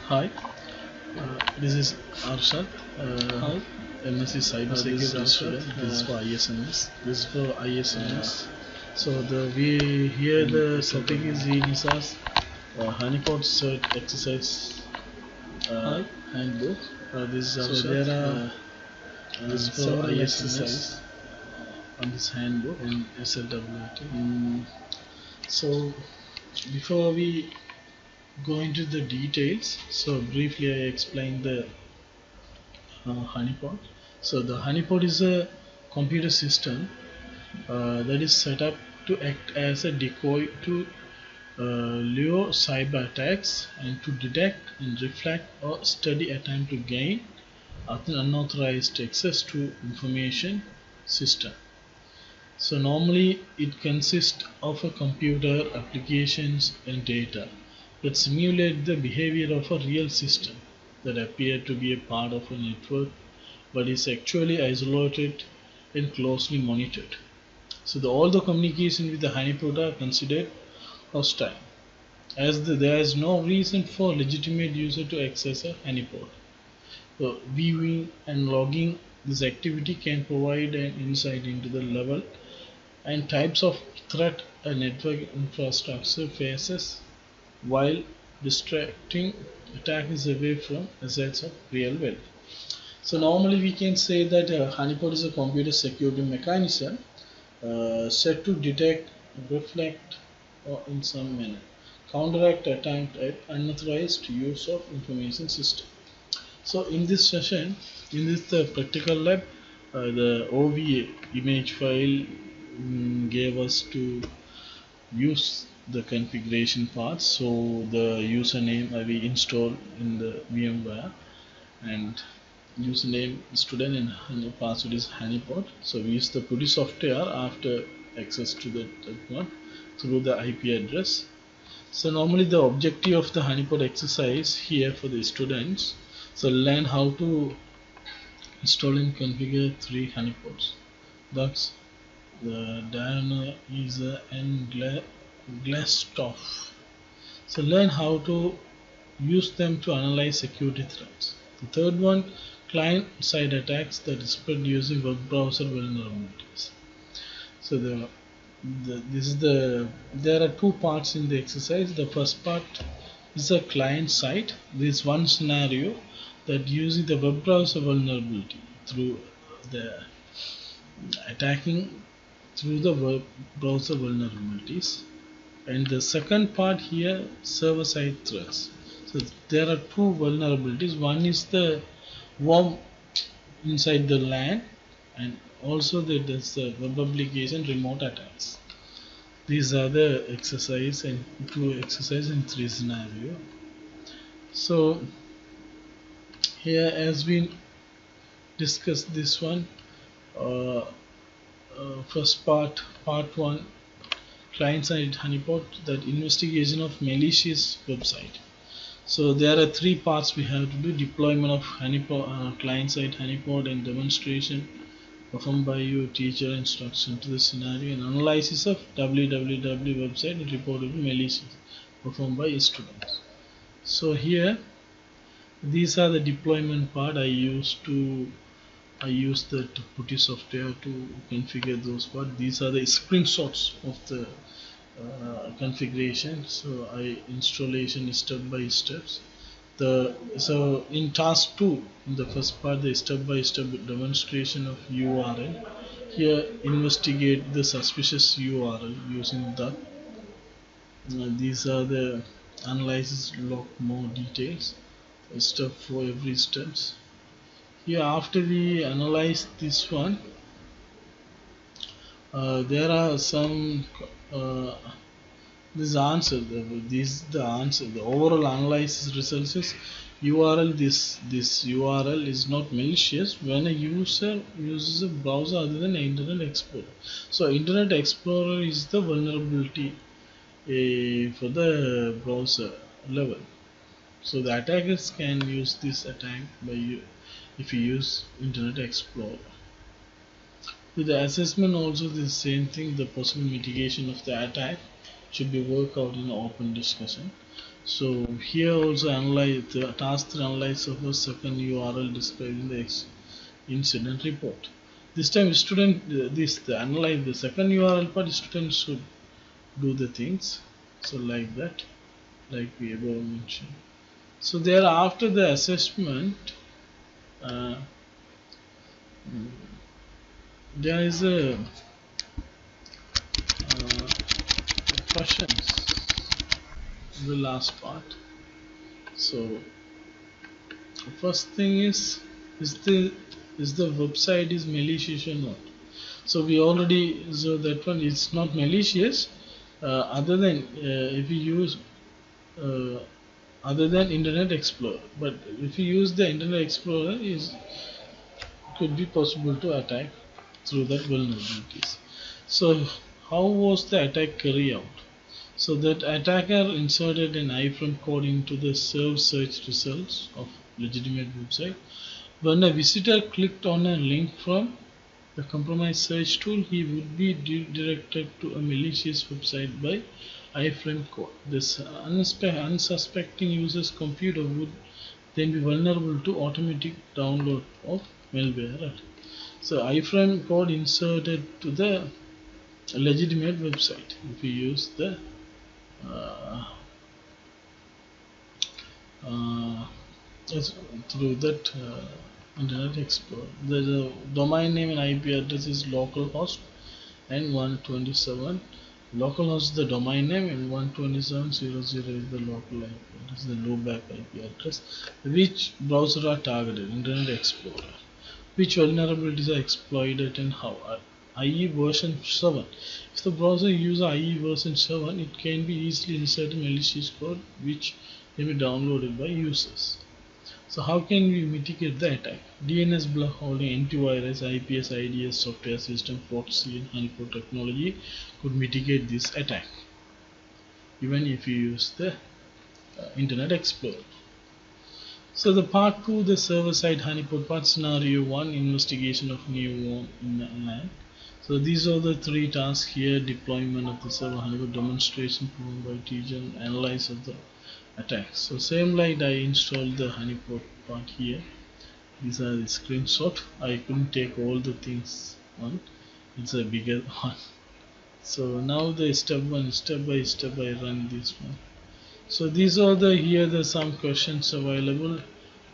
Hi, this is Arshad. Hi, MSc Cybersecurity student. This is for ISMS. This is for ISMS. So we here the topic is Enisa's honeypot cert exercise hi. handbook. This is Arshad. So there are this is for several exercise on this handbook and SLWT. So before we go into the details, so briefly I explain the honeypot. So the honeypot is a computer system that is set up to act as a decoy to lure cyber attacks and to detect and reflect or study attempt to gain unauthorized access to information system. So normally it consists of a computer, applications and data that simulate the behavior of a real system that appear to be a part of a network but is actually isolated and closely monitored. So all the communication with the honeypot are considered hostile, as there is no reason for legitimate user to access a honeypot. So viewing and logging this activity can provide an insight into the level and types of threat a network infrastructure faces while distracting attackers away from assets of real value. So normally we can say that honeypot is a computer security mechanism set to detect, reflect, or in some manner counteract attempt at unauthorized use of information system. So in this session, in this practical lab, the OVA image file gave us to use the configuration parts. So the username we install in the VMware, and username student and the password is honeypot. So we use the PuTTY software after access to that one through the IP address. So normally the objective of the honeypot exercise here for the students, so learn how to install and configure 3 honeypots. That's the Diana, Isa and Glassstoff. So learn how to use them to analyze security threats. The third one, client-side attacks that is spread using web browser vulnerabilities. So there are 2 parts in the exercise. The first part is a client side. This one scenario that using the web browser vulnerability through the attacking through the web browser vulnerabilities. And the second part here, server side threats. So there are 2 vulnerabilities. One is the worm inside the LAN, and also there is the web application remote attacks. These are the exercise and 2 exercise and 3 scenario. So here as we discuss this one, first part 1, client-side honeypot, that investigation of malicious website. So there are 3 parts we have to do: deployment of honeypot, client-side honeypot, and demonstration performed by your teacher, instruction to the scenario, and analysis of www website and reported malicious performed by students. So here these are the deployment part. I use the PuTTY software to configure those parts. These are the screenshots of the configuration. So installation step by steps. So in task 2, in the first part, the step-by-step demonstration of URL. Here, investigate the suspicious URL using that. These are the analysis log more details, a step for every steps. Here, after we analyze this one, there are some this answer. The answer. The overall analysis results is URL. This URL is not malicious when a user uses a browser other than Internet Explorer. So Internet Explorer is the vulnerability for the browser level. So the attackers can use this attack if you use Internet Explorer. With the assessment also the same thing, the possible mitigation of the attack. should be worked out in open discussion. So here also analyze the task 3 analyze of a second URL described in the incident report. This time student the analyze the second URL part, students should do the things. So like that, like we above mentioned. So there after the assessment, uh, there is a questions, the last part. So first thing is the website is malicious or not. So we already saw that one is not malicious, other than if you use uh, other than Internet Explorer. But if you use the Internet Explorer, is could be possible to attack through that vulnerabilities. So how was the attack carried out? So that attacker inserted an iframe code into the served search results of legitimate website. When a visitor clicked on a link from the compromised search tool, he would be directed to a malicious website by iframe code. This unsuspecting user's computer would then be vulnerable to automatic download of malware. So iframe code inserted to the legitimate website. If you use the uh, uh, through that Internet Explorer, the domain name and IP address is localhost and 127. Localhost is the domain name and 127.0.0 is the local IP address, the loopback IP address. Which browser are targeted? Internet Explorer. Which vulnerabilities are exploited and how? IE version 7. If the browser uses IE version 7, it can be easily inserted malicious code which can be downloaded by users. So how can we mitigate the attack? DNS block holding antivirus, IPS, IDS software system, proxy and honeypot technology could mitigate this attack, even if you use the Internet Explorer. So the part 2, the server-side honeypot part. Scenario 1, investigation of new worm in the LAN. So these are the 3 tasks here: deployment of the server honeypot, demonstration performed by teacher, and analysis of the attacks. So same like I installed the honeypot part here. These are the screenshot. I couldn't take all the things on. It's a bigger one. So now the step by step I run this one. So these are the here the some questions available.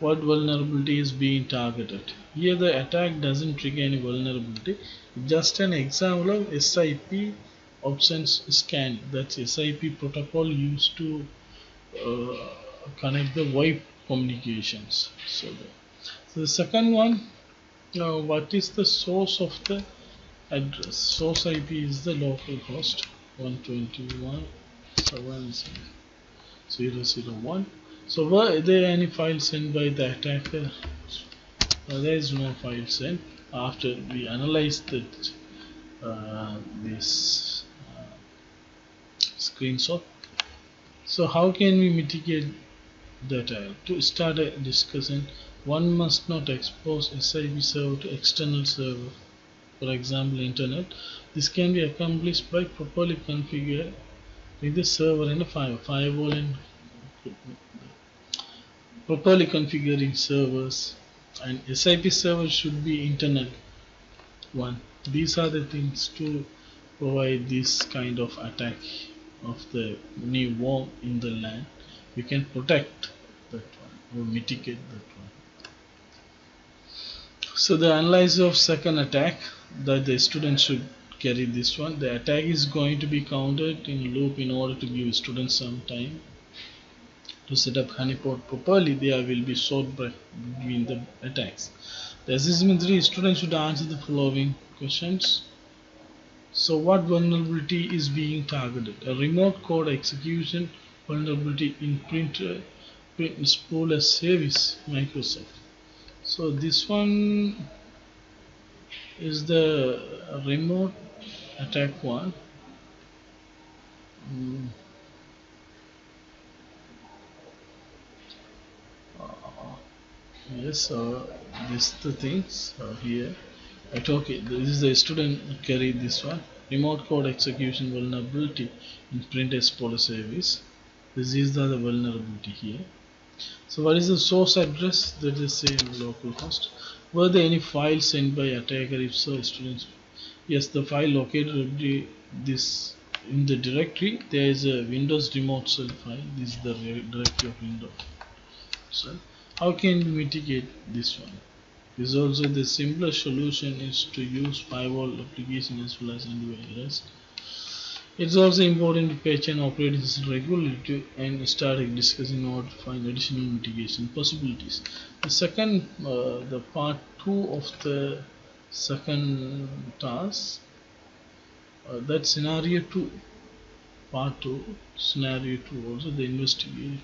What vulnerability is being targeted? Here the attack doesn't trigger any vulnerability. Just an example of SIP options scan. That's SIP protocol used to connect the VoIP communications. So the second one, what is the source of the address? Source IP is the local host 121.7.0.0.1. So were there any files sent by the attacker? There is no file sent. After we analyzed that, this screenshot. So how can we mitigate that? To start a discussion, one must not expose SIP server to external server, for example internet. This can be accomplished by properly configuring the server and a firewall and properly configuring servers, and SIP server should be internal one. These are the things to provide this kind of attack of the new worm in the LAN. We can protect that one or mitigate that one. So the analysis of second attack, that the student should carry this one. The attack is going to be counted in loop in order to give students some time to set up honeypot properly. There will be short break between the attacks. The assessment 3, students should answer the following questions. So what vulnerability is being targeted? A remote code execution vulnerability in print spool as service Microsoft. So this one is the remote attack one. Yes, this the things here. Okay, this is the student carry this one. remote code execution vulnerability in print explorer service. This is the vulnerability here. So what is the source address? That is same localhost. Were there any files sent by attacker? If so, students. Yes, the file located this in the directory. There is a Windows remote shell file. This is the directory of Windows. So how can we mitigate this one? This is also the simplest solution is to use firewall application as well as antivirus. It's also important to patch and operating system regularly and start discussing how to find additional mitigation possibilities. The second, the part 2 of the second task, that scenario 2, part 2, scenario 2, also the investigation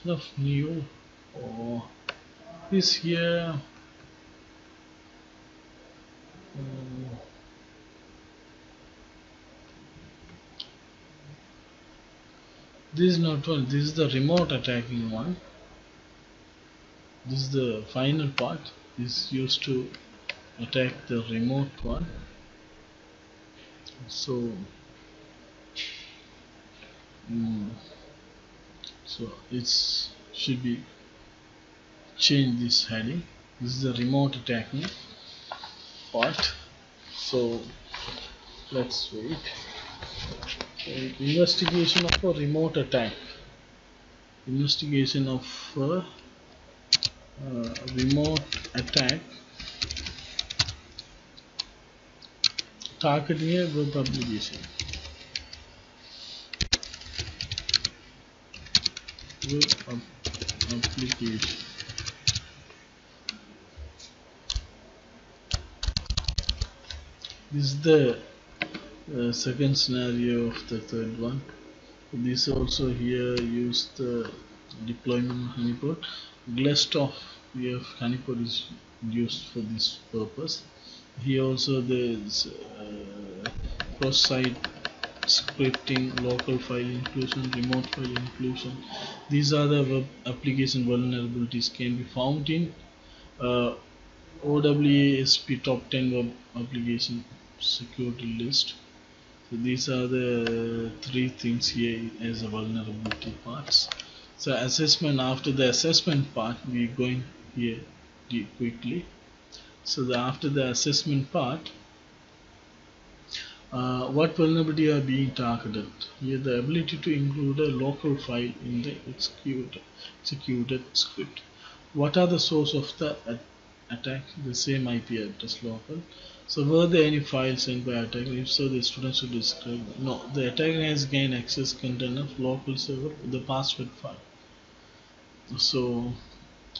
of new or this here. This is not one, this is the remote attacking one. This is the final part, is used to attack the remote one. So so it's should be change this heading. This is the remote attacking part. So let's wait. Investigation of a remote attack. Investigation of a remote attack targeting a web application. Web application. This is the second scenario of the third one. This also here use the deployment honeypot. List of we have honeypot is used for this purpose. Here also there is cross-site scripting, local file inclusion, remote file inclusion. These are the web application vulnerabilities can be found in OWASP top 10 web application security list. So these are the three things here as a vulnerability parts. So assessment, after the assessment part we going here quickly. So after the assessment part, what vulnerability are being targeted? Here the ability to include a local file in the executed script. What are the source of the attack? The same IP address local. So were there any files sent by attacker? If so, the student should describe. No, the attacker has gained access content of local server with the password file. So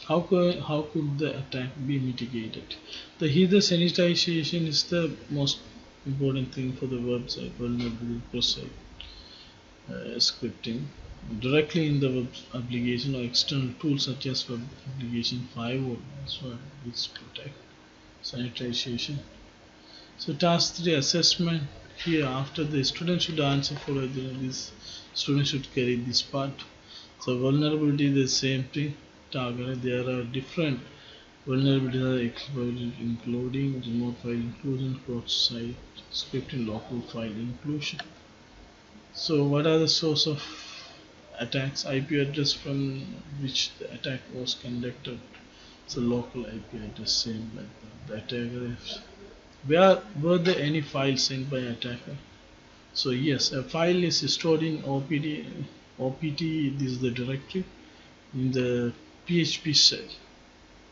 how could the attack be mitigated? The header sanitization is the most important thing for the website vulnerability cross-site scripting directly in the web application or external tools such as web application firewall as well. It's protect sanitization. So task 3 assessment. Here after the student should answer for this student should carry this part. So vulnerability the same thing target. There are different vulnerabilities including remote file inclusion, cross-site scripting, local file inclusion. So what are the source of attacks? IP address from which the attack was conducted. So local IP address same like that. The attacker. Were there any files sent by attacker? So yes, a file is stored in OPT. This is the directory in the PHP shell.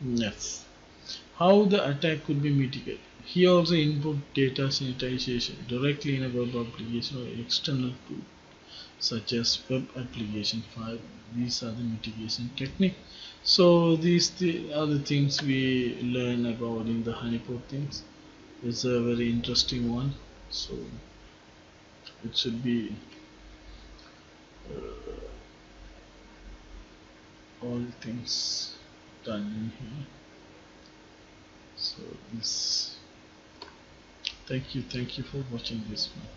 Yes. How the attack could be mitigated? Here also input data sanitization directly in a web application or external tool such as web application file. These are the mitigation technique. So these are the things we learn about in the honeypot things. It's a very interesting one. So it should be all things done in here. So this thank you for watching this one.